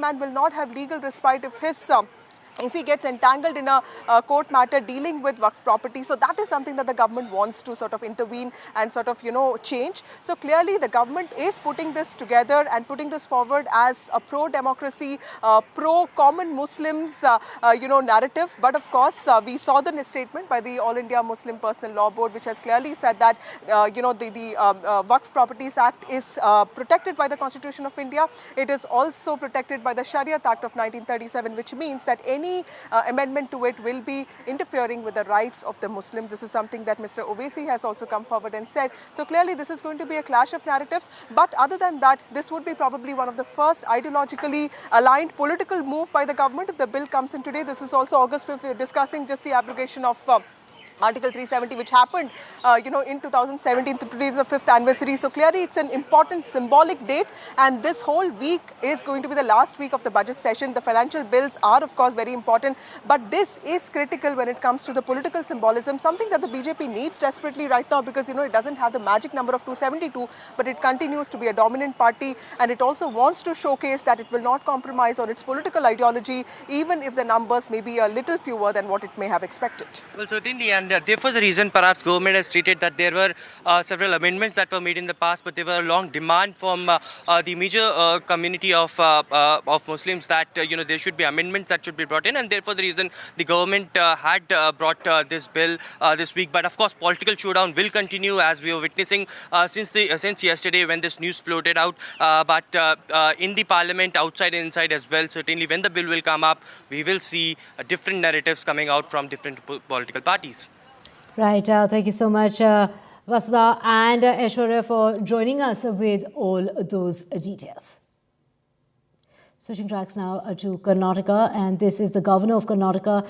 man will not have legal respite if he gets entangled in a court matter dealing with Waqf property. So that is something that the government wants to sort of intervene and sort of, change. So clearly the government is putting this together and putting this forward as a pro-democracy, pro-common Muslims, narrative. But of course, we saw the statement by the All India Muslim Personal Law Board, which has clearly said that, the Waqf Properties Act is protected by the Constitution of India. It is also protected by the Shariat Act of 1937, which means that any amendment to it will be interfering with the rights of the Muslim. This is something that Mr. Owaisi has also come forward and said. So clearly this is going to be a clash of narratives. But other than that, this would be probably one of the first ideologically aligned political move by the government if the bill comes in today. This is also August 5th. We're discussing just the abrogation of Article 370, which happened, in 2017. Today is the 5th anniversary. So clearly it's an important symbolic date. And this whole week is going to be the last week of the budget session. The financial bills are, of course, very important. But this is critical when it comes to the political symbolism, something that the BJP needs desperately right now because, it doesn't have the magic number of 272, but it continues to be a dominant party. And it also wants to showcase that it will not compromise on its political ideology, even if the numbers may be a little fewer than what it may have expected. Well, certainly. And therefore, the reason perhaps government has stated that there were several amendments that were made in the past, but there were a long demand from the major community of Muslims that there should be amendments that should be brought in, and therefore the reason the government had brought this bill this week. But of course, political showdown will continue as we are witnessing since yesterday when this news floated out. But in the parliament, outside and inside as well, certainly when the bill will come up, we will see different narratives coming out from different political parties. Right. Thank you so much, Vasudha and Aishwarya, for joining us with all those details. Switching tracks now to Karnataka, and this is the governor of Karnataka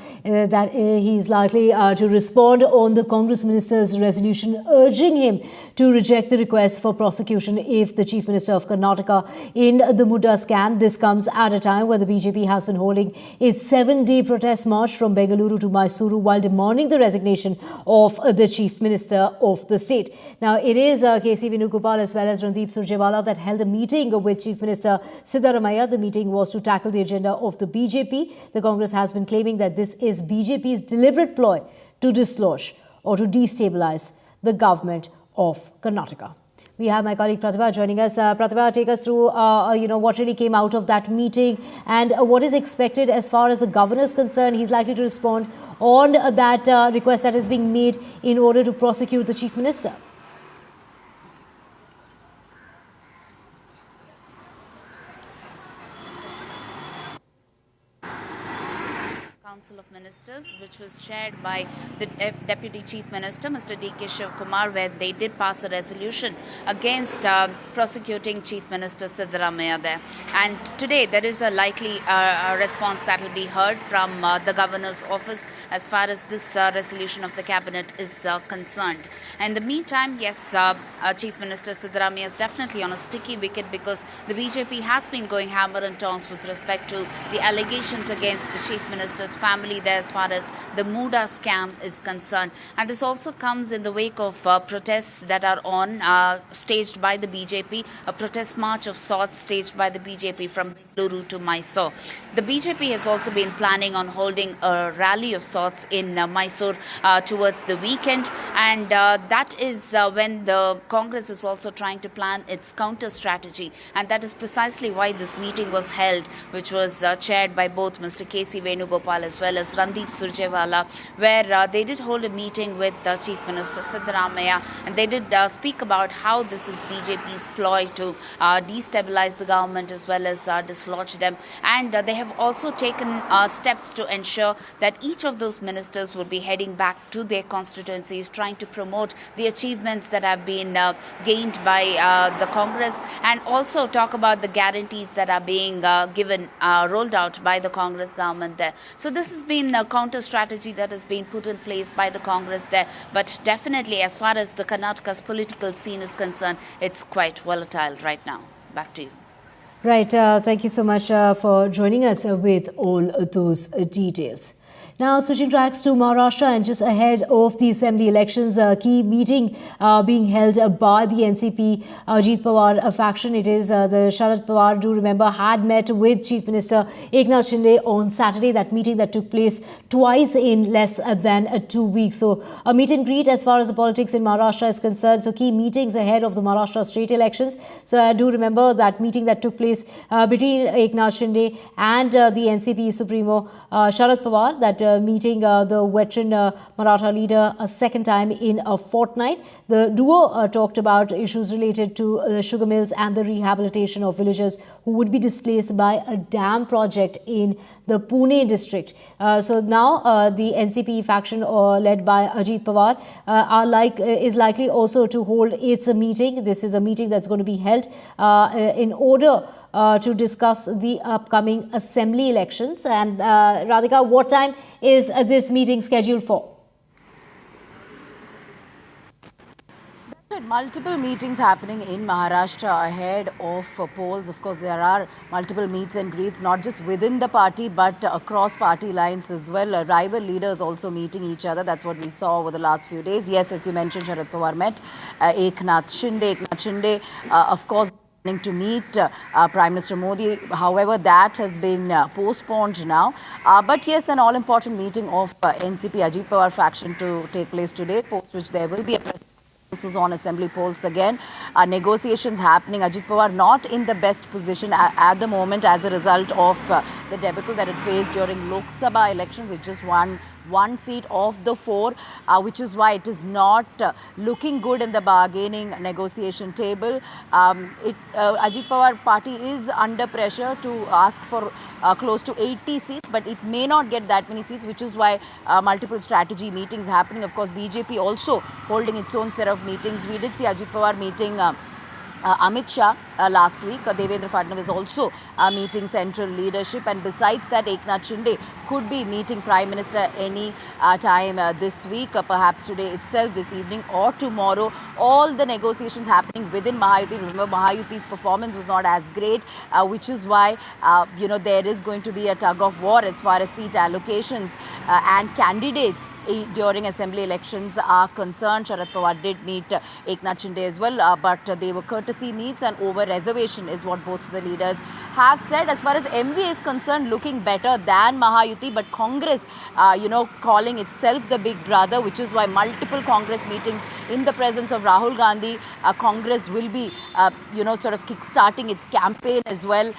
that he's likely to respond on the Congress minister's resolution urging him to reject the request for prosecution if the chief minister of Karnataka in the Mudda scam. This comes at a time where the BJP has been holding a 7-day protest march from Bengaluru to Mysuru while demanding the resignation of the chief minister of the state. Now, it is K.C. Venugopal as well as Randeep Surjewala that held a meeting with Chief Minister Siddaramaiah. The meeting was to tackle the agenda of the BJP. The Congress has been claiming that this is BJP's deliberate ploy to dislodge or to destabilize the government of Karnataka. We have my colleague Pratibha joining us. Pratibha, take us through, what really came out of that meeting and what is expected as far as the governor is concerned. He's likely to respond on that request that is being made in order to prosecute the chief minister. Council of Ministers, which was chaired by the Deputy Chief Minister, Mr. D.K. Shivkumar, where they did pass a resolution against prosecuting Chief Minister Siddaramaiah there. And today there is a likely response that will be heard from the Governor's office as far as this resolution of the Cabinet is concerned. In the meantime, yes, Chief Minister Siddaramaiah is definitely on a sticky wicket because the BJP has been going hammer and tongs with respect to the allegations against the Chief Minister's family there as far as the Mudda scam is concerned. And this also comes in the wake of protests that are on, staged by the BJP, a protest march of sorts staged by the BJP from Bengaluru to Mysore. The BJP has also been planning on holding a rally of sorts in Mysore towards the weekend, and that is when the Congress is also trying to plan its counter strategy, and that is precisely why this meeting was held, which was chaired by both Mr. K.C. Venugopal as well as Randeep Surjewala, where they did hold a meeting with Chief Minister Siddaramaiah, and they did speak about how this is BJP's ploy to destabilize the government as well as dislodge them. And they have also taken steps to ensure that each of those ministers will be heading back to their constituencies, trying to promote the achievements that have been gained by the Congress, and also talk about the guarantees that are being rolled out by the Congress government there. So this has been a counter strategy that has been put in place by the Congress there. But definitely, as far as the Karnataka's political scene is concerned, it's quite volatile right now. Back to you. Right. Thank you so much for joining us with all those details. Now, switching tracks to Maharashtra, and just ahead of the assembly elections, a key meeting being held by the NCP Ajit Paar faction. It is the Sharad Pawar, do remember, had met with Chief Minister Eknath Shinde on Saturday. That meeting that took place twice in less than 2 weeks. So, a meet and greet as far as the politics in Maharashtra is concerned. So, key meetings ahead of the Maharashtra state elections. So, I do remember that meeting that took place between Eknath Shinde and the NCP Supremo Sharad Pawar. That meeting the veteran Maratha leader a second time in a fortnight. The duo talked about issues related to sugar mills and the rehabilitation of villagers who would be displaced by a dam project in the Pune district. So now the NCP faction led by Ajit Pawar is likely also to hold its meeting. This is a meeting that's going to be held in order to discuss the upcoming assembly elections. And Radhika, what time is this meeting scheduled for? Multiple meetings happening in Maharashtra ahead of polls. Of course, there are multiple meets and greets, not just within the party, but across party lines as well. Rival leaders also meeting each other. That's what we saw over the last few days. Yes, as you mentioned, Sharad Pawar met Eknath Shinde, of course, to meet Prime Minister Modi. However, that has been postponed now. But yes, an all-important meeting of NCP Ajit Pawar faction to take place today, post which there will be a press. This is on assembly polls again. Negotiations happening. Ajit Pawar not in the best position at the moment as a result of the debacle that it faced during Lok Sabha elections. It just won one seat of the four, which is why it is not looking good in the bargaining negotiation table. Ajit Pawar party is under pressure to ask for close to 80 seats, but it may not get that many seats, which is why multiple strategy meetings happening. Of course, BJP also holding its own set of meetings. We did see Ajit Pawar meeting Amit Shah last week. Devendra Fadnavis also meeting central leadership, and besides that, Eknath Shinde could be meeting Prime Minister any time this week, perhaps today itself, this evening or tomorrow. All the negotiations happening within Mahayuti. Remember, Mahayuti's performance was not as great, which is why there is going to be a tug of war as far as seat allocations and candidates during assembly elections are concerned. Sharad Pawar did meet Eknath Shinde as well, but they were courtesy meets and over reservation is what both the leaders have said. As far as MV is concerned, looking better than Mahayuti, but Congress, calling itself the big brother, which is why multiple Congress meetings in the presence of Rahul Gandhi, Congress will be, sort of kick-starting its campaign as well.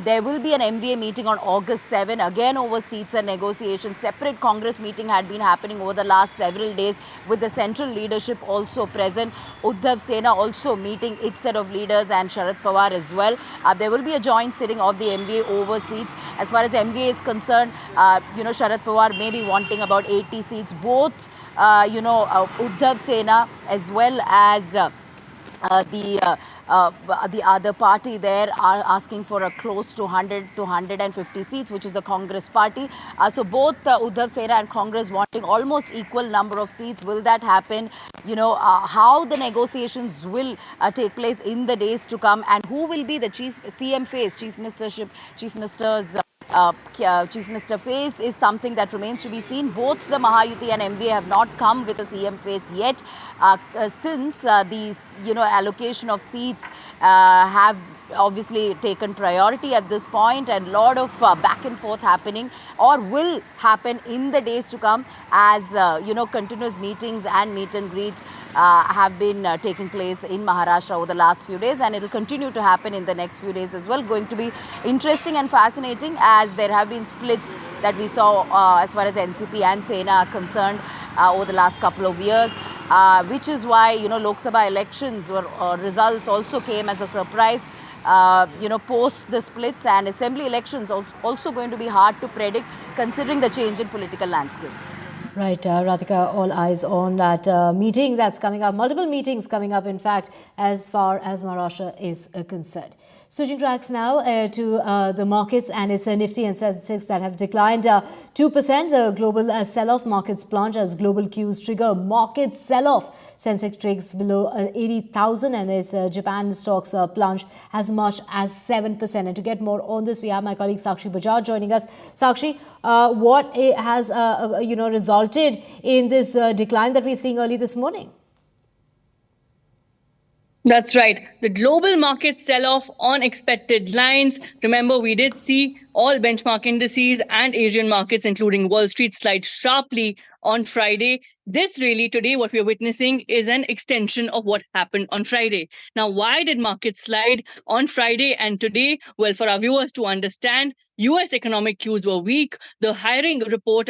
There will be an MVA meeting on August 7, again over seats and negotiations. Separate Congress meeting had been happening over the last several days with the central leadership also present. Uddhav Sena also meeting its set of leaders and Sharad Pawar as well. There will be a joint sitting of the MVA over seats. As far as MVA is concerned, Sharad Pawar may be wanting about 80 seats. Both, Uddhav Sena as well as the other party there are asking for a close to 100 to 150 seats, which is the Congress party. So both Uddhav Sena and Congress wanting almost equal number of seats. Will that happen? How the negotiations will take place in the days to come, and who will be the Chief Minister face is something that remains to be seen. Both the Mahayuti and MVA have not come with a CM face yet, since the allocation of seats have obviously taken priority at this point, and a lot of back and forth happening or will happen in the days to come as continuous meetings and meet and greet have been taking place in Maharashtra over the last few days, and it will continue to happen in the next few days as well. Going to be interesting and fascinating, as there have been splits that we saw as far as NCP and Sena are concerned over the last couple of years, which is why Lok Sabha elections results also came as a surprise. Post the splits, and assembly elections also going to be hard to predict considering the change in political landscape. Right, Radhika, all eyes on that meeting that's coming up. Multiple meetings coming up, in fact, as far as Maharashtra is concerned. Switching tracks now to the markets, and it's Nifty and Sensex that have declined 2%. The global sell-off markets plunge as global cues trigger market sell-off. Sensex trades below 80,000 and its Japan stocks plunge as much as 7%. And to get more on this, we have my colleague Sakshi Bajaj joining us. Sakshi, what has resulted in this decline that we're seeing early this morning? That's right. The global market sell-off on expected lines. Remember, we did see all benchmark indices and Asian markets, including Wall Street, slide sharply on Friday. This really, today, what we're witnessing is an extension of what happened on Friday. Now, why did markets slide on Friday and today? Well, for our viewers to understand, US economic cues were weak. The hiring report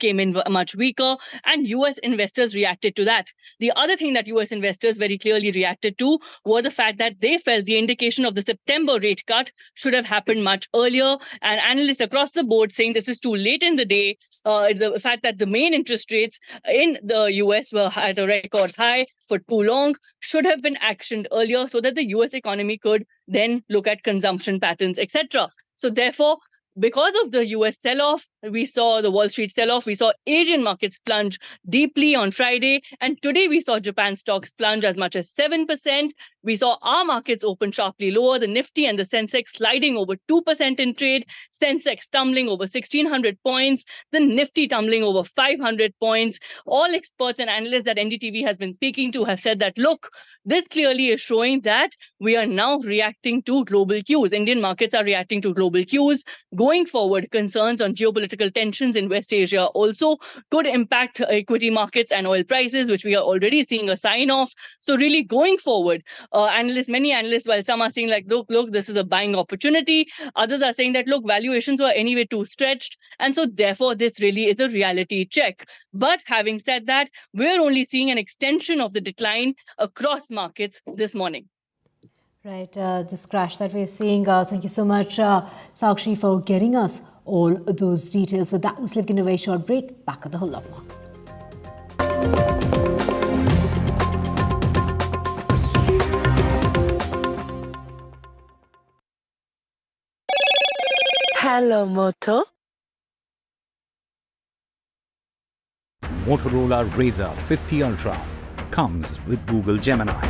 came in much weaker, and US investors reacted to that. The other thing that US investors very clearly reacted to was the fact that they felt the indication of the September rate cut should have happened much earlier. And analysts across the board saying this is too late in the day. The fact that the main interest rates in the US were at a record high for too long should have been actioned earlier so that the US economy could then look at consumption patterns, etc. So therefore, because of the US sell-off, we saw the Wall Street sell-off, we saw Asian markets plunge deeply on Friday, and today we saw Japan stocks plunge as much as 7%. We saw our markets open sharply lower, the Nifty and the Sensex sliding over 2% in trade, Sensex tumbling over 1,600 points, the Nifty tumbling over 500 points. All experts and analysts that NDTV has been speaking to have said that, look, this clearly is showing that we are now reacting to global cues. Indian markets are reacting to global cues. Going forward, concerns on geopolitical tensions in West Asia also could impact equity markets and oil prices, which we are already seeing a sign of. So really going forward, many analysts, while some are saying like, look, this is a buying opportunity. Others are saying that, look, valuations were anyway too stretched. And so therefore, this really is a reality check. But having said that, we're only seeing an extension of the decline across markets this morning. Right, this crash that we're seeing. Thank you so much, Sakshi, for getting us all those details. With that, we'll slip into a very short break. Back at the whole of mark. Hello, Moto. Motorola Razr 50 Ultra comes with Google Gemini.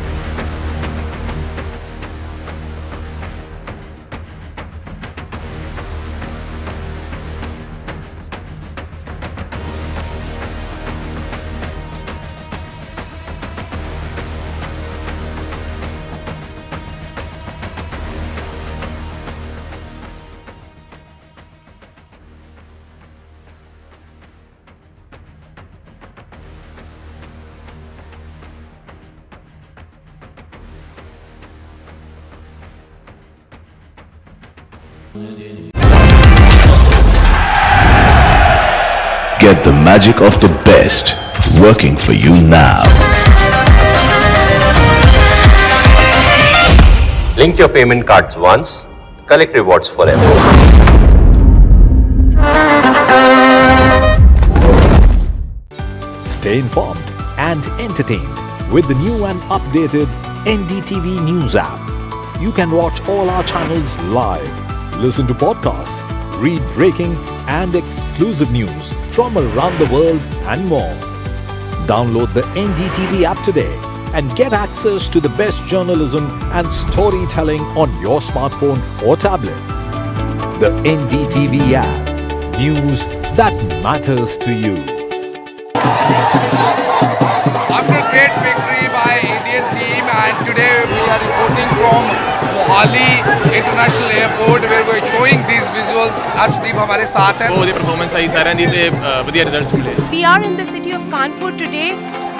Get the magic of the best working for you now. Link your payment cards once, collect rewards forever. Stay informed and entertained with the new and updated NDTV News app. You can watch all our channels live, listen to podcasts, read breaking and exclusive news from around the world and more. Download the NDTV app today and get access to the best journalism and storytelling on your smartphone or tablet. The NDTV app. News that matters to you. After a great victory by Indian team, and today we are reporting from Manhole International Airport where we are showing these visuals. Arshdeep हमारे साथ हैं. बहुत ही performance सही सारे दी थे बढ़िया results मिले. We are in the city of Kanpur today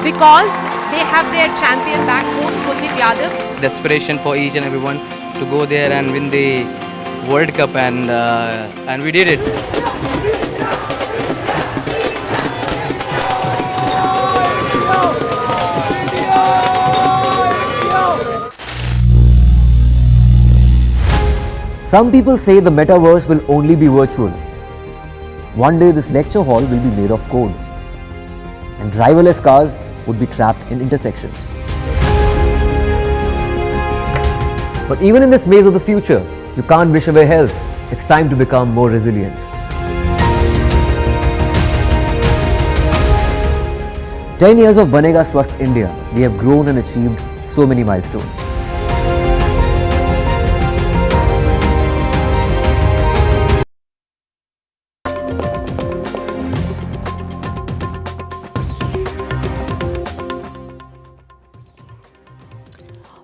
because they have their champion back home, Kuldeep Yadav. Desperation for each and everyone to go there and win the World Cup, and we did it. Some people say the metaverse will only be virtual. One day this lecture hall will be made of code, and driverless cars would be trapped in intersections. But even in this maze of the future, you can't wish away health. It's time to become more resilient. 10 years of Banega Swasth India, we have grown and achieved so many milestones.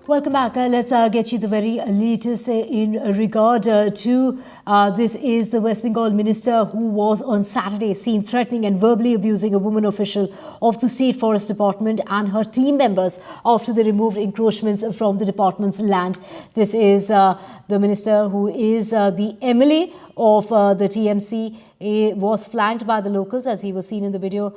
Welcome back. Let's get you the very latest in regard to this is the West Bengal minister who was on Saturday seen threatening and verbally abusing a woman official of the State Forest Department and her team members after they removed encroachments from the department's land. This is the minister who is the MLA of the TMC. He was flanked by the locals as he was seen in the video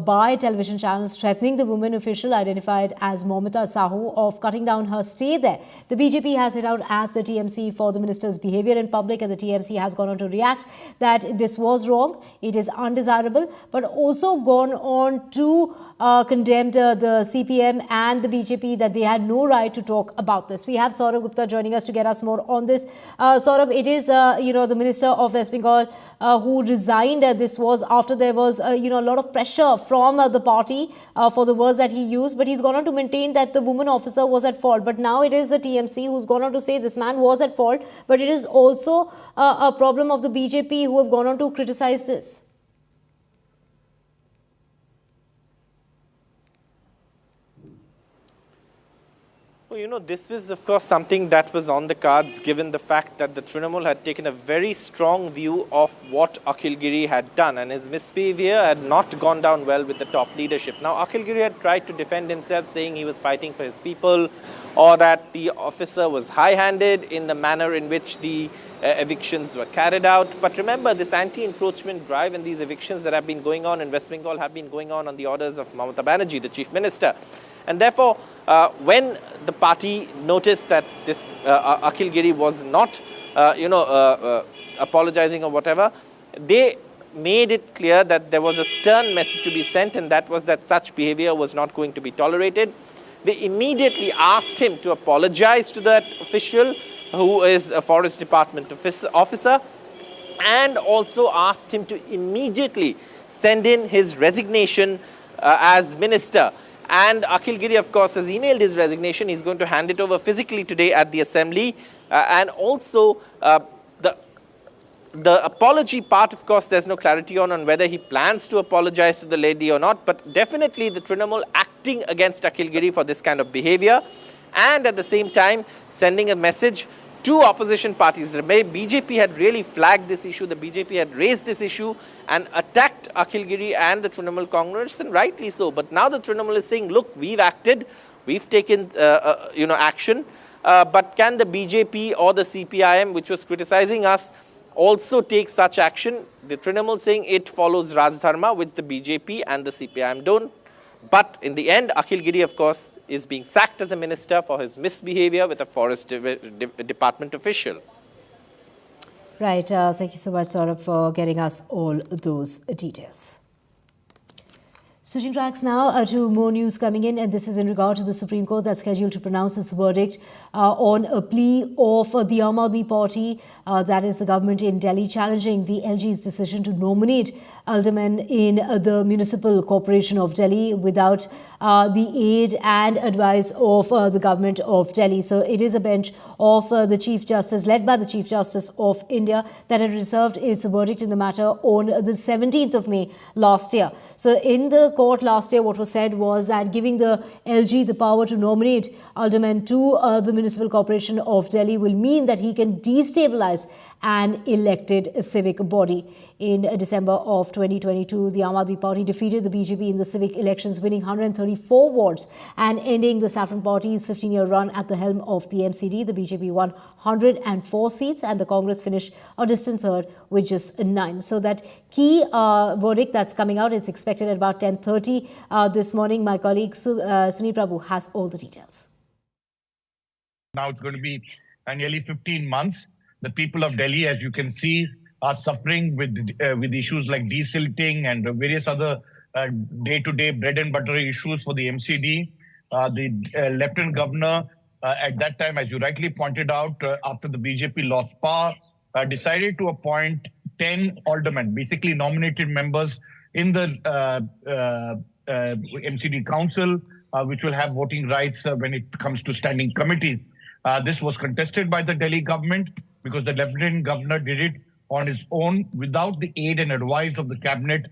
by television channels threatening the woman official identified as Momita Sahu of cutting down her stay there. The BJP has hit out at the TMC for the minister's behavior in public, and the TMC has gone on to react that this was wrong, it is undesirable, but also gone on to condemned the CPM and the BJP that they had no right to talk about this. We have Saurabh Gupta joining us to get us more on this. Saurabh, it is the Minister of West Bengal who resigned. This was after there was a lot of pressure from the party for the words that he used, but he's gone on to maintain that the woman officer was at fault. But now it is the TMC who's gone on to say this man was at fault, but it is also a problem of the BJP who have gone on to criticize this. Well, this was, of course, something that was on the cards given the fact that the Trinamool had taken a very strong view of what Akhil Giri had done, and his misbehavior had not gone down well with the top leadership. Now, Akhil Giri had tried to defend himself, saying he was fighting for his people, or that the officer was high-handed in the manner in which the evictions were carried out. But remember, this anti-encroachment drive and these evictions that have been going on in West Bengal have been going on the orders of Mamata Banerjee, the Chief Minister. And therefore, when the party noticed that this Akhil Giri was not, apologizing or whatever, they made it clear that there was a stern message to be sent, and that was that such behavior was not going to be tolerated. They immediately asked him to apologize to that official who is a Forest Department officer, and also asked him to immediately send in his resignation as minister. And Akhil Giri, of course, has emailed his resignation. He's going to hand it over physically today at the assembly. And also, the apology part, of course, there's no clarity on whether he plans to apologize to the lady or not. But definitely the Trinamool acting against Akhil Giri for this kind of behavior, and at the same time sending a message to opposition parties. The BJP had really flagged this issue. The BJP had raised this issue and attacked Akhil Giri and the Trinamool Congress, and rightly so. But now the Trinamool is saying, look, we've acted, we've taken action, but can the BJP or the CPIM, which was criticizing us, also take such action? The Trinamool saying it follows Raj Dharma, which the BJP and the CPIM don't. But in the end, Akhil Giri, of course, is being sacked as a minister for his misbehavior with a Forest Department official. Right. Thank you so much, Saurabh, for getting us all those details. Switching tracks now to more news coming in, and this is in regard to the Supreme Court that's scheduled to pronounce its verdict on a plea of the Aam Aadmi Party, that is the government in Delhi, challenging the LG's decision to nominate aldermen in the Municipal Corporation of Delhi without the aid and advice of the government of Delhi. So it is a bench of the Chief Justice, led by the Chief Justice of India, that had reserved its verdict in the matter on the 17th of May last year. So in the court last year, what was said was that giving the LG the power to nominate aldermen to the Municipal Corporation of Delhi will mean that he can destabilize an elected civic body. In December of 2022, the Aam Aadmi Party defeated the BJP in the civic elections, winning 134 wards and ending the Saffron Party's 15-year run at the helm of the MCD. The BJP won 104 seats and the Congress finished a distant third with just 9. So that key verdict that's coming out is expected at about 10:30 this morning. My colleague Sunil Prabhu has all the details. Now it's going to be nearly 15 months. The people of Delhi, as you can see, are suffering with issues like desilting and various other day-to-day bread and butter issues for the MCD. The Lieutenant Governor at that time, as you rightly pointed out, after the BJP lost power, decided to appoint 10 aldermen, basically nominated members in the MCD council, which will have voting rights when it comes to standing committees. This was contested by the Delhi government because the Lieutenant Governor did it on his own without the aid and advice of the cabinet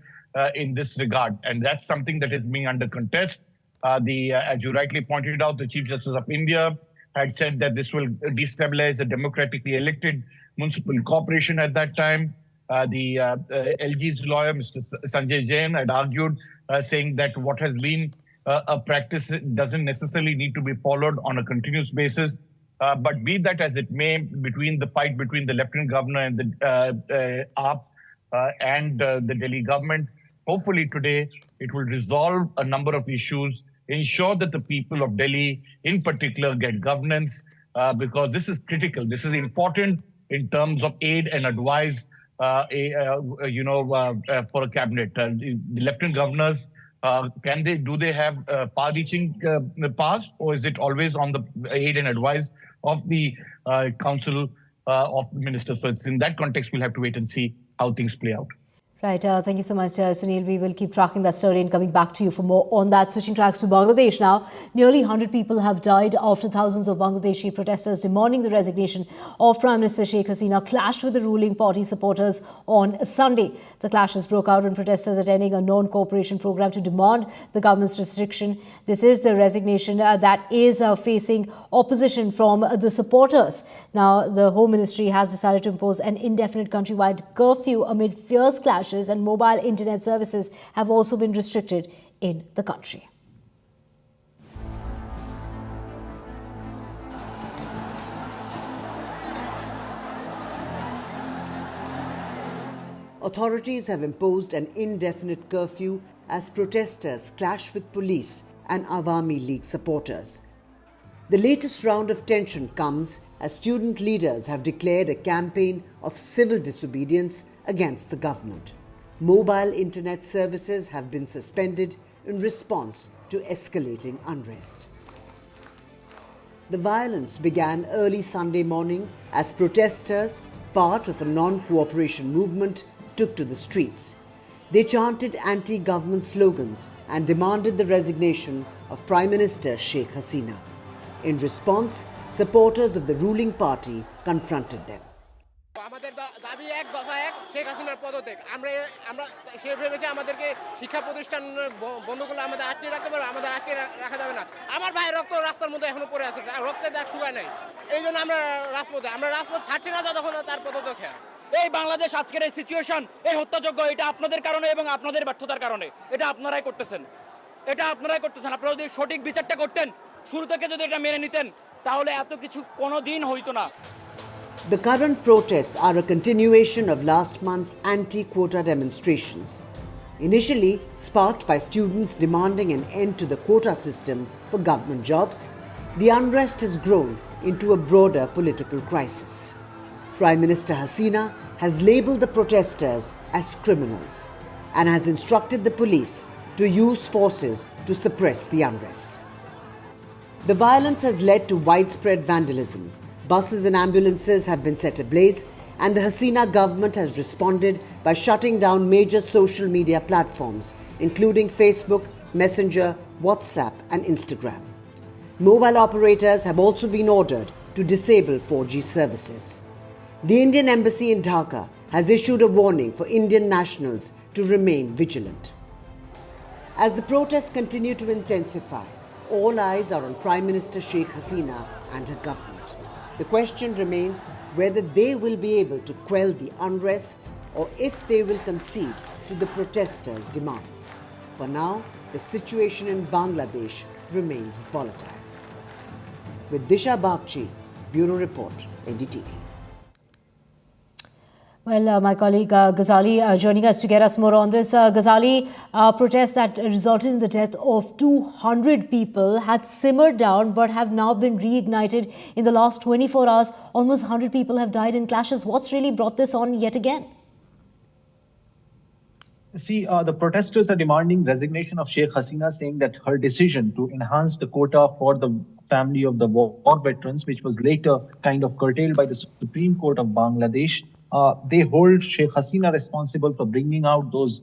in this regard. And that's something that is being under contest. As you rightly pointed out, the Chief Justice of India had said that this will destabilize a democratically elected municipal corporation at that time. The LG's lawyer, Mr. Sanjeev Jain, had argued, saying that what has been a practice doesn't necessarily need to be followed on a continuous basis. But be that as it may, between the fight between the Lieutenant Governor and the AAP and the Delhi government, hopefully today it will resolve a number of issues, ensure that the people of Delhi in particular get governance, because this is critical. This is important in terms of aid and advice, for a cabinet. The Lieutenant Governors, do they have far-reaching powers, or is it always on the aid and advice of the Council of Ministers? So it's in that context, we'll have to wait and see how things play out. Right. Thank you so much, Sunil. We will keep tracking that story and coming back to you for more on that. Switching tracks to Bangladesh now. Nearly 100 people have died after thousands of Bangladeshi protesters demanding the resignation of Prime Minister Sheikh Hasina clashed with the ruling party supporters on Sunday. The clashes broke out when protesters attending a non-cooperation program to demand the government's restriction. This is the resignation that is facing opposition from the supporters. Now, the Home Ministry has decided to impose an indefinite countrywide curfew amid fierce clashes, and mobile internet services have also been restricted in the country. Authorities have imposed an indefinite curfew as protesters clash with police and Awami League supporters. The latest round of tension comes as student leaders have declared a campaign of civil disobedience against the government. Mobile internet services have been suspended in response to escalating unrest. The violence began early Sunday morning as protesters, part of a non-cooperation movement, took to the streets. They chanted anti-government slogans and demanded the resignation of Prime Minister Sheikh Hasina. In response, supporters of the ruling party confronted them. আমাদের দাবি এক দফা এক শেখ হাসিনার পদত্যাগ আমরা সে ভেবেছে আমাদেরকে শিক্ষা প্রতিষ্ঠান বন্ধ করলে আমাদের আটকে রাখতে পারবে আমাদের আটকে রাখা যাবে না আমার ভাই রক্ত রাস্তার মধ্যে এখনো পড়ে আছে রক্তের দাগ শুকায় নাই এইজন্য আমরা রাজপথ ছাড়ছি না যতক্ষণ তার পদত্যাগ হয় এই বাংলাদেশ আজকের এই সিচুয়েশন এই হত্যাযজ্ঞ এটা আপনাদের কারণে এবং আপনাদের ব্যর্থতার কারণে এটা আপনারাই করতেছেন আপনারা যদি সঠিক বিচারটা করতেন শুরু থেকে যদি এটা মেনে নিতেন তাহলে এত কিছু কোনোদিন হইতো না The current protests are a continuation of last month's anti-quota demonstrations. Initially sparked by students demanding an end to the quota system for government jobs, the unrest has grown into a broader political crisis. Prime Minister Hasina has labelled the protesters as criminals and has instructed the police to use forces to suppress the unrest. The violence has led to widespread vandalism. Buses and ambulances have been set ablaze, and the Hasina government has responded by shutting down major social media platforms, including Facebook, Messenger, WhatsApp, and Instagram. Mobile operators have also been ordered to disable 4G services. The Indian Embassy in Dhaka has issued a warning for Indian nationals to remain vigilant. As the protests continue to intensify, all eyes are on Prime Minister Sheikh Hasina and her government. The question remains whether they will be able to quell the unrest or if they will concede to the protesters' demands. For now, the situation in Bangladesh remains volatile. With Disha Bagchi, Bureau Report, NDTV. Well, my colleague Ghazali joining us to get us more on this. Ghazali, protests that resulted in the death of 200 people had simmered down but have now been reignited in the last 24 hours. Almost 100 people have died in clashes. What's really brought this on yet again? See, the protesters are demanding resignation of Sheikh Hasina, saying that her decision to enhance the quota for the family of the war veterans, which was later kind of curtailed by the Supreme Court of Bangladesh. They hold Sheikh Hasina responsible for bringing out those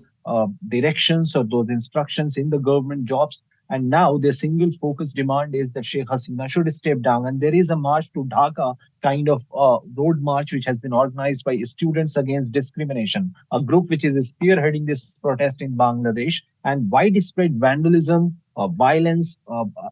directions or those instructions in the government jobs. And now their single focus demand is that Sheikh Hasina should step down. And there is a march to Dhaka, kind of road march, which has been organized by Students Against Discrimination, a group which is spearheading this protest in Bangladesh. And widespread vandalism, violence,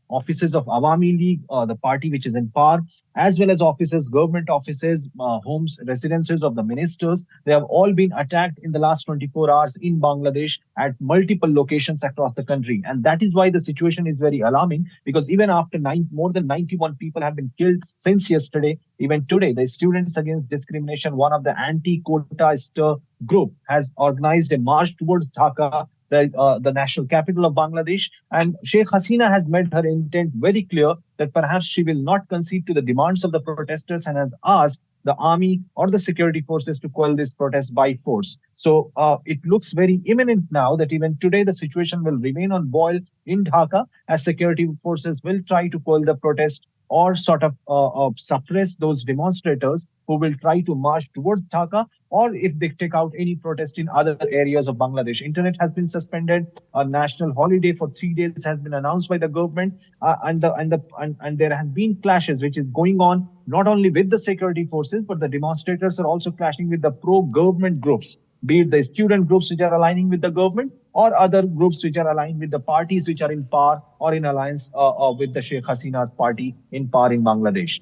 offices of Awami League, the party which is in power, as well as offices, government offices, homes, residences of the ministers. They have all been attacked in the last 24 hours in Bangladesh at multiple locations across the country. And that is why the situation is very alarming, because even after more than 91 people have been killed since yesterday, even today, the Students Against Discrimination, one of the anti-quota group, has organized a march towards Dhaka, the national capital of Bangladesh. And Sheikh Hasina has made her intent very clear that perhaps she will not concede to the demands of the protesters and has asked the army or the security forces to quell this protest by force. So it looks very imminent now that even today the situation will remain on boil in Dhaka, as security forces will try to quell the protest or sort of suppress those demonstrators who will try to march towards Dhaka, or if they take out any protest in other areas of Bangladesh. Internet has been suspended. A national holiday for 3 days has been announced by the government, and there has been clashes which is going on not only with the security forces, but the demonstrators are also clashing with the pro-government groups, be it the student groups which are aligning with the government or other groups which are aligned with the parties which are in power or in alliance with the Sheikh Hasina's party in power in Bangladesh.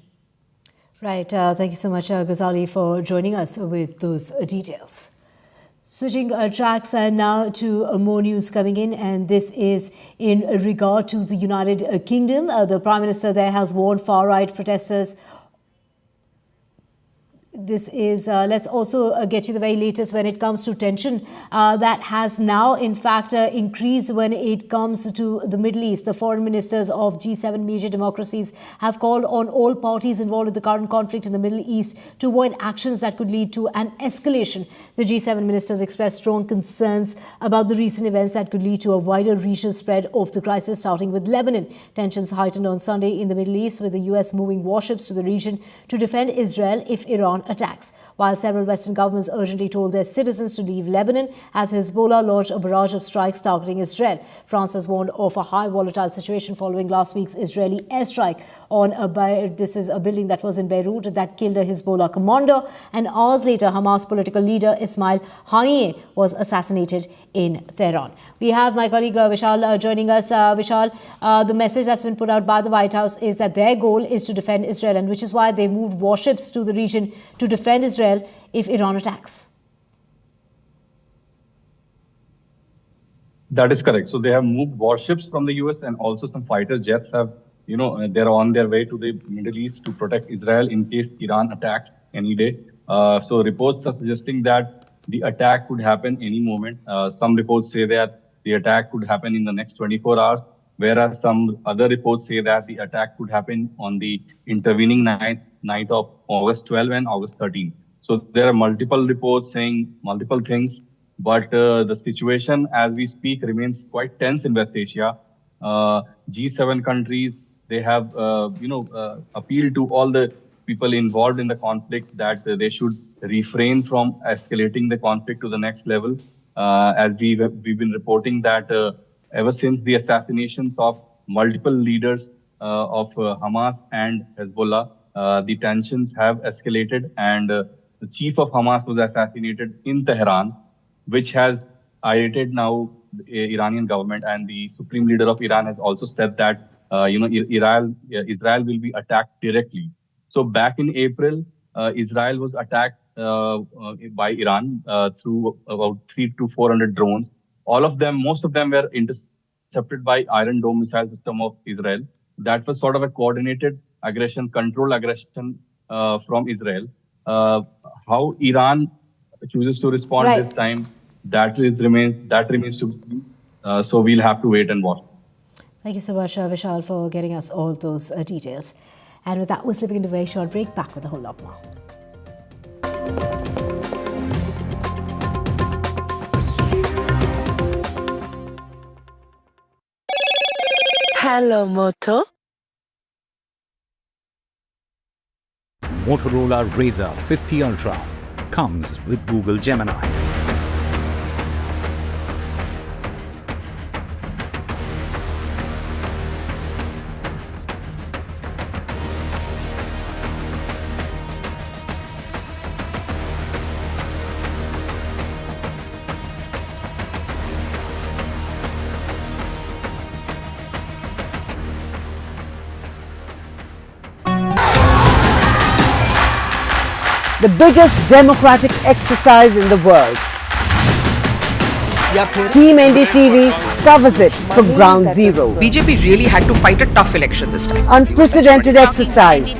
Right. Thank you so much, Ghazali, for joining us with those details. Switching tracks now to more news coming in, and this is in regard to the United Kingdom. The Prime Minister there has warned far-right protesters. This is, let's also get you the very latest when it comes to tension that has now in fact increased when it comes to the Middle East. The foreign ministers of G7 major democracies have called on all parties involved in the current conflict in the Middle East to avoid actions that could lead to an escalation. The G7 ministers expressed strong concerns about the recent events that could lead to a wider regional spread of the crisis, starting with Lebanon. Tensions heightened on Sunday in the Middle East, with the US moving warships to the region to defend Israel if Iran attacks, while several Western governments urgently told their citizens to leave Lebanon as Hezbollah launched a barrage of strikes targeting Israel. France has warned of a high volatile situation following last week's Israeli airstrike on a building that was in Beirut that killed a Hezbollah commander, and hours later Hamas political leader Ismail Haniyeh was assassinated in Tehran. We have my colleague Vishal joining us. Vishal, the message that's been put out by the White House is that their goal is to defend Israel, and which is why they moved warships to the region to defend Israel if Iran attacks. That is correct. So they have moved warships from the US, and also some fighter jets have, they're on their way to the Middle East to protect Israel in case Iran attacks any day. So reports are suggesting that the attack could happen any moment. Some reports say that the attack could happen in the next 24 hours, whereas some other reports say that the attack could happen on the intervening night of August 12 and August 13. So there are multiple reports saying multiple things, but the situation as we speak remains quite tense in West Asia. G7 countries, they have, appealed to all the people involved in the conflict that they should refrain from escalating the conflict to the next level. As we've been reporting that ever since the assassinations of multiple leaders of Hamas and Hezbollah, the tensions have escalated, and the chief of Hamas was assassinated in Tehran, which has irritated now the Iranian government, and the supreme leader of Iran has also said that Israel will be attacked directly. So back in April, Israel was attacked by Iran through about 300 to 400 drones. Most of them were intercepted by Iron Dome missile system of Israel. That was sort of a coordinated aggression, controlled aggression from Israel. How Iran chooses to respond this time, that remains to be seen. So we'll have to wait and watch. Thank you so much, Vishal, for getting us all those details. And with that, we're slipping into a very short break. Back with a whole lot more. Hello, Moto. Motorola Razr 50 Ultra comes with Google Gemini. The biggest democratic exercise in the world. Team NDTV covers it from ground zero. BJP really had to fight a tough election this time. Unprecedented exercise.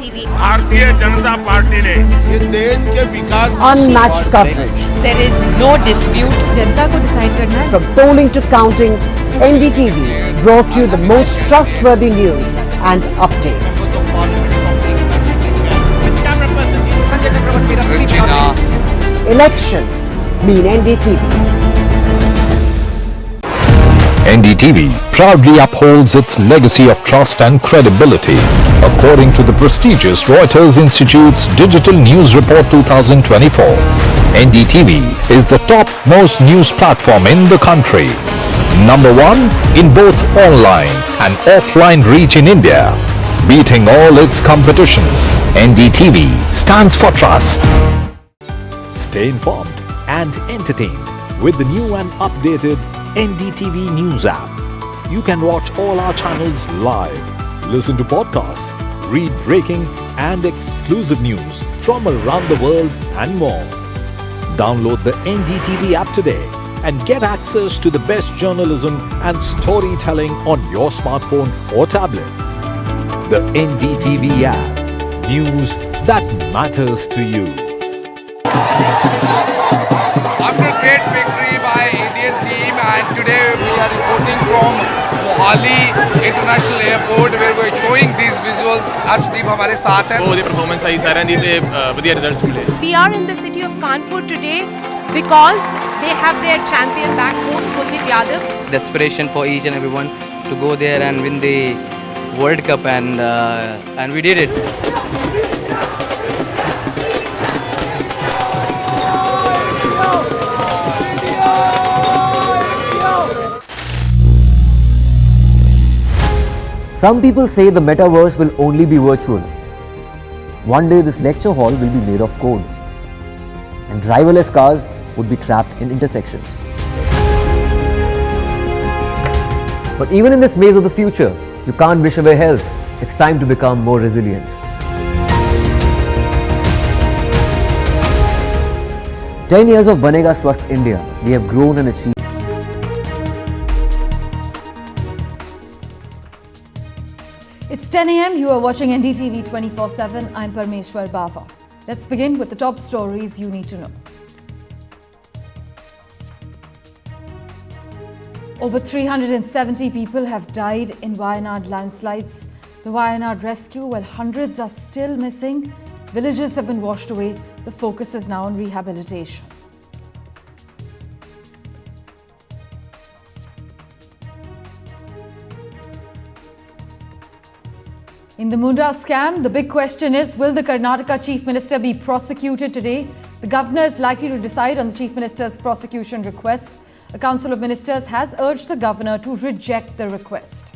Unmatched coverage. There is no dispute. जनता को decide करना है. From polling to counting, NDTV brought you the most trustworthy news and updates. Elections mean NDTV. NDTV proudly upholds its legacy of trust and credibility. According to the prestigious Reuters Institute's Digital News Report 2024, NDTV is the top-most news platform in the country. Number one in both online and offline reach in India. Beating all its competition, NDTV stands for trust. Stay informed and entertained with the new and updated NDTV News app. You can watch all our channels live, listen to podcasts, read breaking and exclusive news from around the world and more. Download the NDTV app today and get access to the best journalism and storytelling on your smartphone or tablet. The NDTV app. News that matters to you. After a great victory by Indian team, and today we are reporting from Mohali International Airport where we are showing these visuals. Arshdeep हमारे साथ हैं. बहुत ही performance आई सारे दी थे बढ़िया results मिले. We are in the city of Kanpur today because they have their champion back home, Kuldeep Yadav. Desperation for each and everyone to go there and win the World Cup, and we did it. Some people say the metaverse will only be virtual. One day this lecture hall will be made of code, and driverless cars would be trapped in intersections. But even in this maze of the future, you can't wish away health. It's time to become more resilient. 10 years of Banega Swasth India, we have grown and achieved. It's 10 a.m. You are watching NDTV 24/7. I'm Parmeshwar Bava. Let's begin with the top stories you need to know. Over 370 people have died in Wayanad landslides. The Wayanad rescue, while hundreds are still missing, villages have been washed away. The focus is now on rehabilitation. In the Munda scam, the big question is, will the Karnataka Chief Minister be prosecuted today? The Governor is likely to decide on the Chief Minister's prosecution request. A Council of Ministers has urged the Governor to reject the request.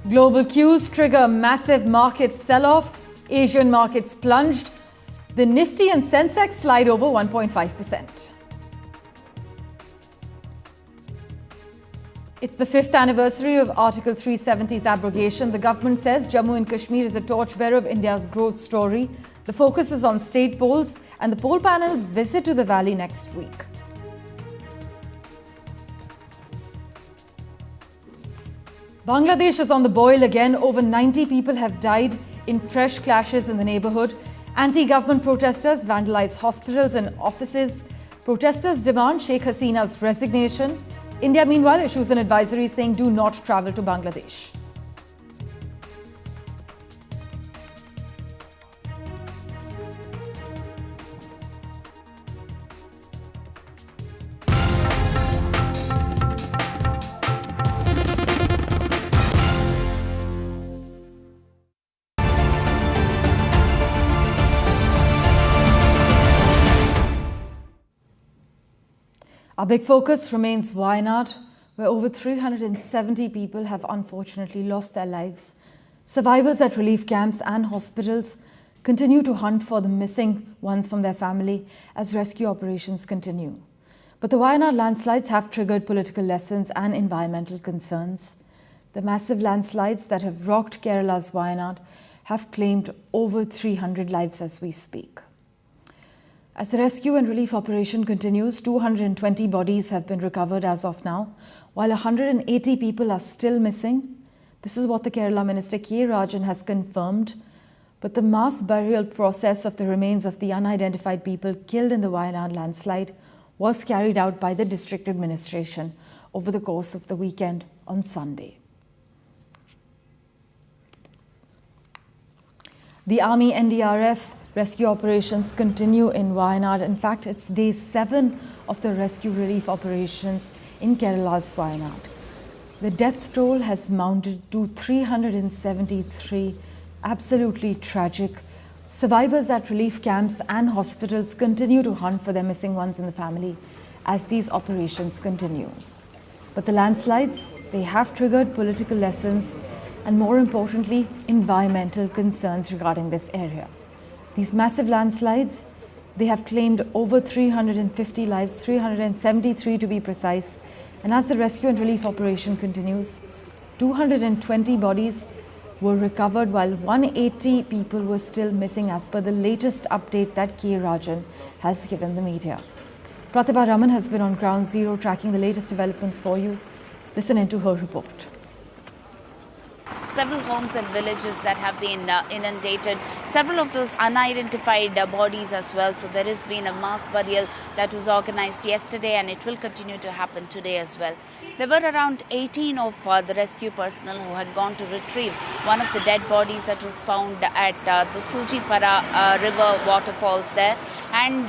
Global cues trigger massive market sell-off. Asian markets plunged. The Nifty and Sensex slide over 1.5%. It's the 5th anniversary of Article 370's abrogation. The government says Jammu and Kashmir is a torchbearer of India's growth story. The focus is on state polls and the poll panel's visit to the valley next week. Bangladesh is on the boil again. Over 90 people have died in fresh clashes in the neighborhood. Anti-government protesters vandalize hospitals and offices. Protesters demand Sheikh Hasina's resignation. India, meanwhile, issues an advisory saying do not travel to Bangladesh. Our big focus remains Wayanad, where over 370 people have unfortunately lost their lives. Survivors at relief camps and hospitals continue to hunt for the missing ones from their family as rescue operations continue. But the Wayanad landslides have triggered political lessons and environmental concerns. The massive landslides that have rocked Kerala's Wayanad have claimed over 300 lives as we speak. As the rescue and relief operation continues, 220 bodies have been recovered as of now, while 180 people are still missing. This is what the Kerala Minister K. Rajan has confirmed. But the mass burial process of the remains of the unidentified people killed in the Wayanad landslide was carried out by the district administration over the course of the weekend on Sunday. The Army NDRF rescue operations continue in Wayanad. In fact, it's day 7 of the rescue relief operations in Kerala's Wayanad. The death toll has mounted to 373, absolutely tragic. Survivors at relief camps and hospitals continue to hunt for their missing ones in the family as these operations continue. But the landslides, they have triggered political lessons and, more importantly, environmental concerns regarding this area. These massive landslides, they have claimed over 350 lives, 373 to be precise. And as the rescue and relief operation continues, 220 bodies were recovered while 180 people were still missing as per the latest update that K. Rajan has given the media. Pratibha Raman has been on ground zero tracking the latest developments for you. Listen into her report. Several homes and villages that have been inundated, several of those unidentified bodies as well. So there has been a mass burial that was organized yesterday and it will continue to happen today as well. There were around 18 of the rescue personnel who had gone to retrieve one of the dead bodies that was found at the Sujipara river waterfalls there. And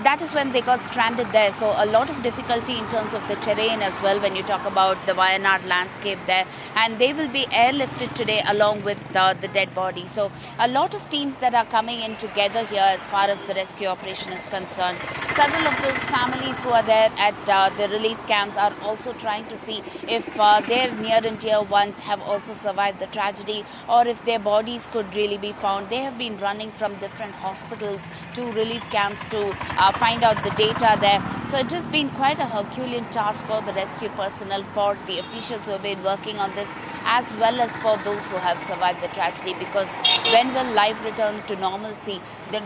that is when they got stranded there. So a lot of difficulty in terms of the terrain as well when you talk about the Wayanad landscape there. And they will be airlifted today along with the dead body. So a lot of teams that are coming in together here as far as the rescue operation is concerned. Several of those families who are there at the relief camps are also trying to see if their near and dear ones have also survived the tragedy or if their bodies could really be found. They have been running from different hospitals to relief camps to find out the data there. So it has been quite a Herculean task for the rescue personnel, for the officials who have been working on this, as well as for those who have survived the tragedy, because when will life return to normalcy?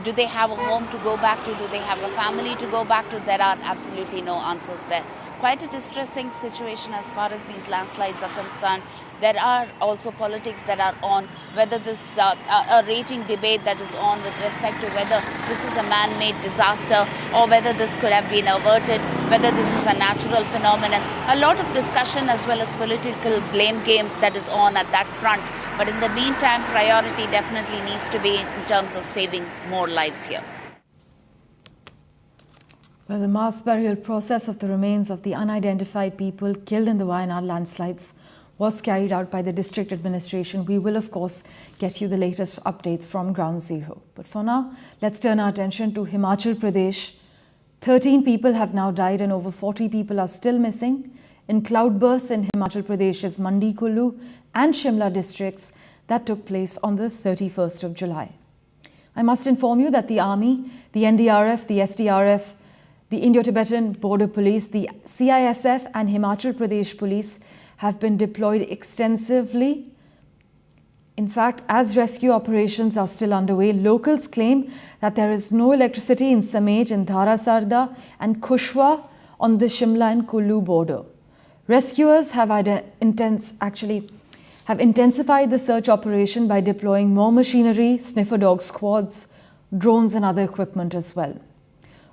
Do they have a home to go back to? Do they have a family to go back to? There are absolutely no answers there. Quite a distressing situation as far as these landslides are concerned. There are also politics that are on, whether this a raging debate that is on with respect to whether this is a man-made disaster or whether this could have been averted, whether this is a natural phenomenon. A lot of discussion as well as political blame game that is on at that front. But in the meantime, priority definitely needs to be in terms of saving more lives here. Well, the mass burial process of the remains of the unidentified people killed in the Wayanad landslides was carried out by the district administration. We will, of course, get you the latest updates from ground zero. But for now, let's turn our attention to Himachal Pradesh. 13 people have now died and over 40 people are still missing in cloudbursts in Himachal Pradesh's Mandi Kullu and Shimla districts that took place on the 31st of July. I must inform you that the Army, the NDRF, the SDRF, the Indo-Tibetan Border Police, the CISF and Himachal Pradesh Police have been deployed extensively. In fact, as rescue operations are still underway, locals claim that there is no electricity in Samej, in Dharasarda and Kushwa on the Shimla and Kullu border. Rescuers have intensified the search operation by deploying more machinery, sniffer dog squads, drones and other equipment as well.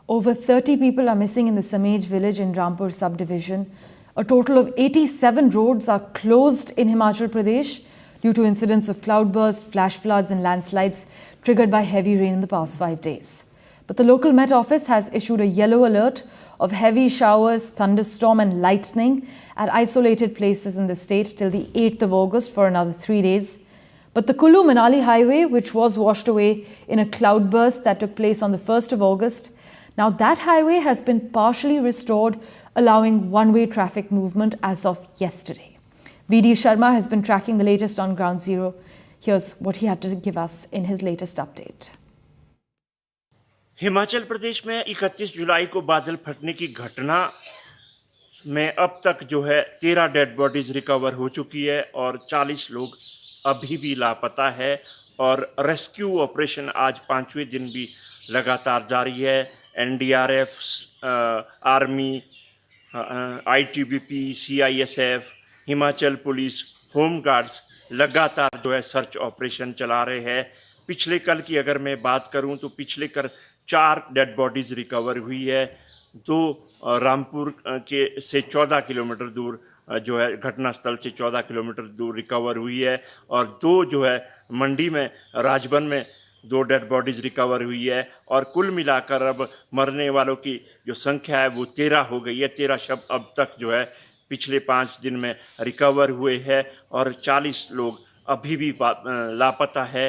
Over 30 people are missing in the Samej village in Rampur subdivision. A total of 87 roads are closed in Himachal Pradesh due to incidents of cloudburst, flash floods and landslides triggered by heavy rain in the past 5 days. But the local Met Office has issued a yellow alert of heavy showers, thunderstorm and lightning at isolated places in the state till the 8th of August for another 3 days. But the Kullu-Manali highway, which was washed away in a cloudburst that took place on the 1st of August, Now, that highway has been partially restored, allowing one-way traffic movement as of yesterday. VD Sharma has been tracking the latest on Ground Zero. Here's what he had to give us in his latest update. Himachal Pradesh में 31 जुलाई को बादल फटने की घटना में अब तक जो है 13 डेड बॉडीज रिकवर हो चुकी है और 40 लोग अभी भी लापता है और रेस्क्यू ऑपरेशन आज 5वें दिन भी लगातार जारी है। NDRF, army, ITBP, CISF, Himachal police, home guards लगातार जो है सर्च ऑपरेशन चला रहे हैं। पिछले कल की अगर मैं बात करूं तो पिछले कल 4 डेड बॉडीज़ रिकवर हुई है। 2 रामपुर के से 14 किलोमीटर दूर जो है घटना स्थल से 14 किलोमीटर दूर रिकवर हुई है और 2 जो है मंडी में राजबन में 2 डेड बॉडीज़ रिकवर हुई है और कुल मिलाकर अब मरने वालों की जो संख्या है वो 13 हो गई है। 13 शव अब तक जो है पिछले 5 दिन में रिकवर हुए हैं और 40 लोग अभी भी लापता है।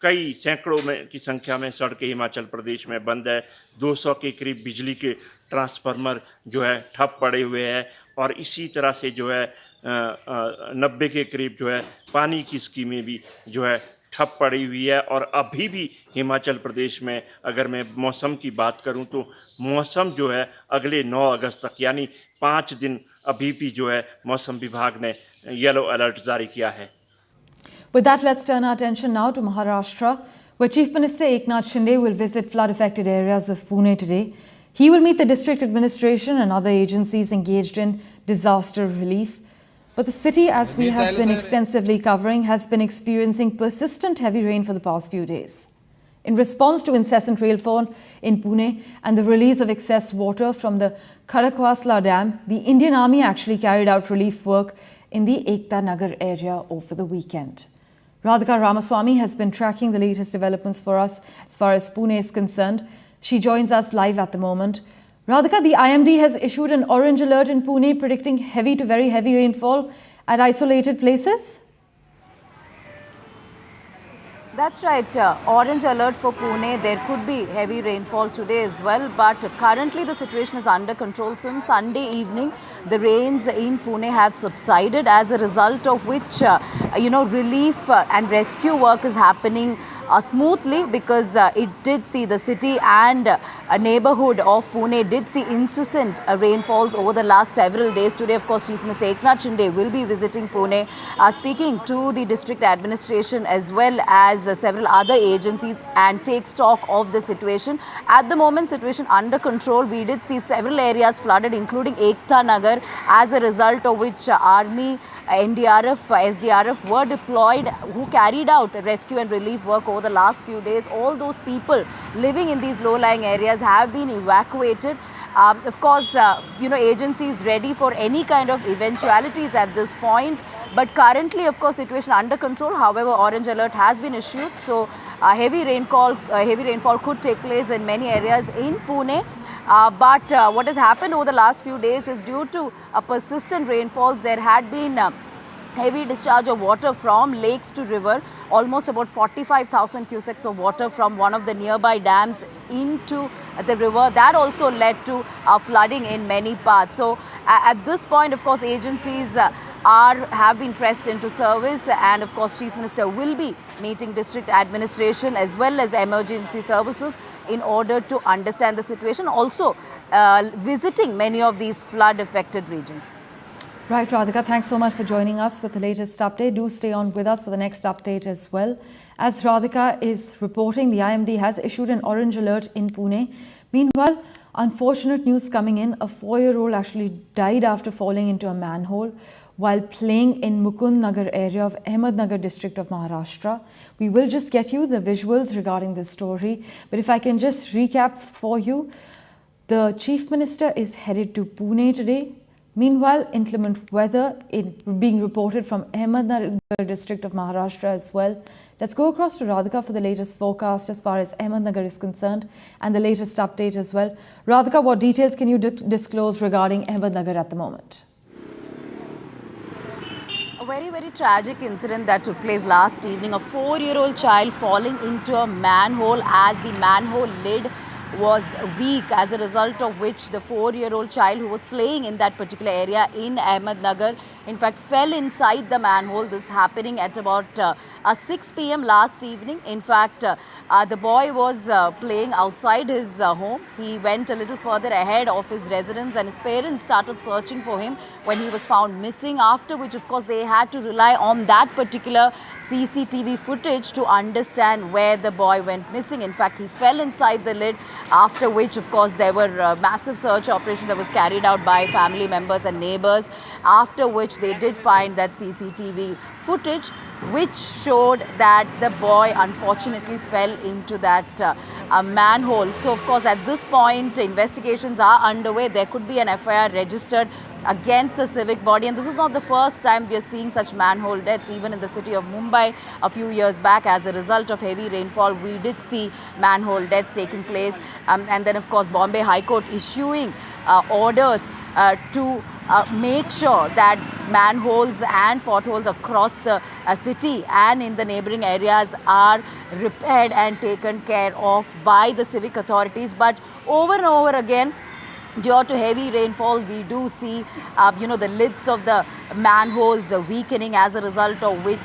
कई सैकड़ों में की संख्या में सड़कें हिमाचल प्रदेश में बंद है। 200 के करीब बिजली के ट्रांसफार्मर जो है ठप पड़े हुए हैं और इसी तरह से जो है 90 के करीब जो है पानी की स्कीमें भी जो है ठप पड़ी हुई है। और अभी भी हिमाचल प्रदेश में अगर मैं मौसम की बात करूं तो मौसम जो है अगले 9 अगस्त तक यानी 5 दिन अभी भी जो है मौसम विभाग ने येलो अलर्ट जारी किया है। With that, let's turn our attention now to Maharashtra, where Chief Minister Eknath Shinde will visit flood-affected areas of Pune today. He will meet the district administration and other agencies engaged in disaster relief. But the city, as we have been extensively covering, has been experiencing persistent heavy rain for the past few days. In response to incessant rainfall in Pune and the release of excess water from the Khadakwasla Dam, the Indian Army actually carried out relief work in the Ekta Nagar area over the weekend. Radhika Ramaswamy has been tracking the latest developments for us as far as Pune is concerned. She joins us live at the moment. Radhika, the IMD has issued an orange alert in Pune predicting heavy to very heavy rainfall at isolated places. That's right. Orange alert for Pune. There could be heavy rainfall today as well. But currently the situation is under control. Since Sunday evening, the rains in Pune have subsided, as a result of which, relief and rescue work is happening smoothly, because it did see the city and a neighborhood of Pune did see incessant rainfalls over the last several days. Today, of course, Chief Minister Eknath Shinde will be visiting Pune, speaking to the district administration as well as several other agencies and take stock of the situation. At the moment, situation under control. We did see several areas flooded, including Ekta Nagar, as a result of which Army, NDRF, SDRF were deployed, who carried out rescue and relief work over the last few days. All those people living in these low-lying areas have been evacuated. Of course, agencies ready for any kind of eventualities at this point. But currently, of course, situation under control. However, orange alert has been issued. So, heavy rainfall could take place in many areas in Pune. But what has happened over the last few days is, due to persistent rainfalls, there had been heavy discharge of water from lakes to river, almost about 45,000 cusecs of water from one of the nearby dams into the river. That also led to flooding in many parts. So at this point, of course, agencies have been pressed into service, and of course Chief Minister will be meeting district administration as well as emergency services in order to understand the situation, also visiting many of these flood affected regions. Right, Radhika, thanks so much for joining us with the latest update. Do stay on with us for the next update as well. As Radhika is reporting, the IMD has issued an orange alert in Pune. Meanwhile, unfortunate news coming in. A 4-year-old actually died after falling into a manhole while playing in Mukund Nagar area of Ahmednagar district of Maharashtra. We will just get you the visuals regarding this story. But if I can just recap for you, the Chief Minister is headed to Pune today. Meanwhile, inclement weather being reported from Ahmednagar district of Maharashtra as well. Let's go across to Radhika for the latest forecast as far as Ahmednagar is concerned and the latest update as well. Radhika, what details can you disclose regarding Ahmednagar at the moment? A very, very tragic incident that took place last evening. A 4-year-old child falling into a manhole as the manhole lid was weak, as a result of which the 4-year-old child who was playing in that particular area in Ahmednagar, in fact, fell inside the manhole. This happening at about 6 p.m. last evening. In fact, the boy was playing outside his home. He went a little further ahead of his residence and his parents started searching for him when he was found missing, after which, of course, they had to rely on that particular CCTV footage to understand where the boy went missing. In fact, he fell inside the lid, after which, of course, there were massive search operations that was carried out by family members and neighbors, after which they did find that CCTV footage which showed that the boy unfortunately fell into that manhole. So, of course, at this point, investigations are underway. There could be an FIR registered against the civic body, and this is not the first time we are seeing such manhole deaths. Even in the city of Mumbai a few years back, as a result of heavy rainfall, we did see manhole deaths taking place, and then, of course, Bombay High Court issuing orders to make sure that manholes and potholes across the city and in the neighboring areas are repaired and taken care of by the civic authorities. But over and over again, due to heavy rainfall, we do see, the lids of the manholes weakening, as a result of which,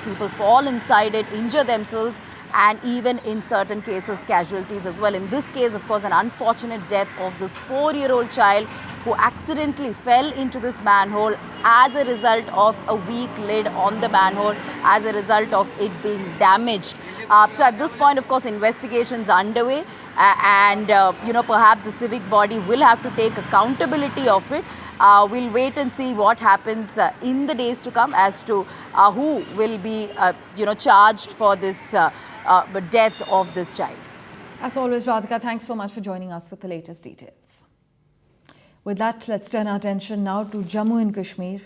people fall inside it, injure themselves, and even in certain cases, casualties as well. In this case, of course, an unfortunate death of this 4-year-old child who accidentally fell into this manhole as a result of a weak lid on the manhole, as a result of it being damaged. So at this point, of course, investigations are underway, and perhaps the civic body will have to take accountability of it. We'll wait and see what happens in the days to come as to who will be, charged for this death of this child. As always, Radhika, thanks so much for joining us with the latest details. With that, let's turn our attention now to Jammu and Kashmir.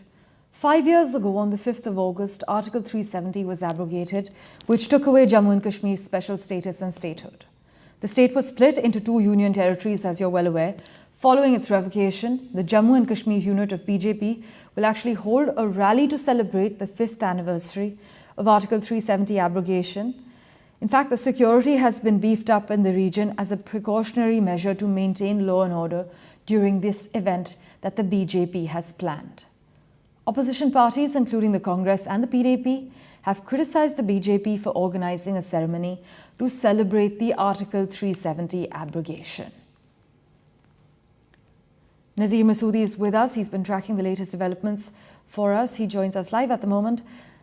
5 years ago, on the 5th of August, Article 370 was abrogated, which took away Jammu and Kashmir's special status and statehood. The state was split into 2 union territories, as you're well aware. Following its revocation, the Jammu and Kashmir unit of BJP will actually hold a rally to celebrate the 5th anniversary of Article 370 abrogation. In fact, the security has been beefed up in the region as a precautionary measure to maintain law and order during this event that the BJP has planned. Opposition parties, including the Congress and the PDP, have criticized the BJP for organizing a ceremony to celebrate the Article 370 abrogation. Nazir Masoodi is with us. He's been tracking the latest developments for us. He joins us live at the moment.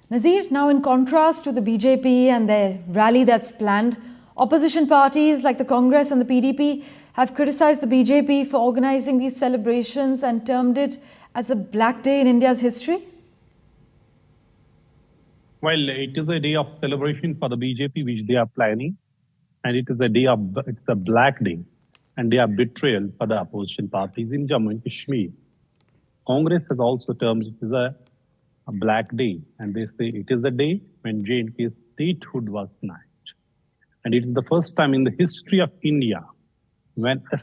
Nazir, now in contrast to the BJP and the rally that's planned, opposition parties like the Congress and the PDP have criticized the BJP for organizing these celebrations and termed it as a black day in India's history. Well, it is a day of celebration for the BJP, which they are planning, and it's a black day, and they are betrayal for the opposition parties in Jammu and Kashmir. Congress has also termed it as a black day, and they say it is the day when J&K's statehood was snatched. And it is the first time in the history of India when a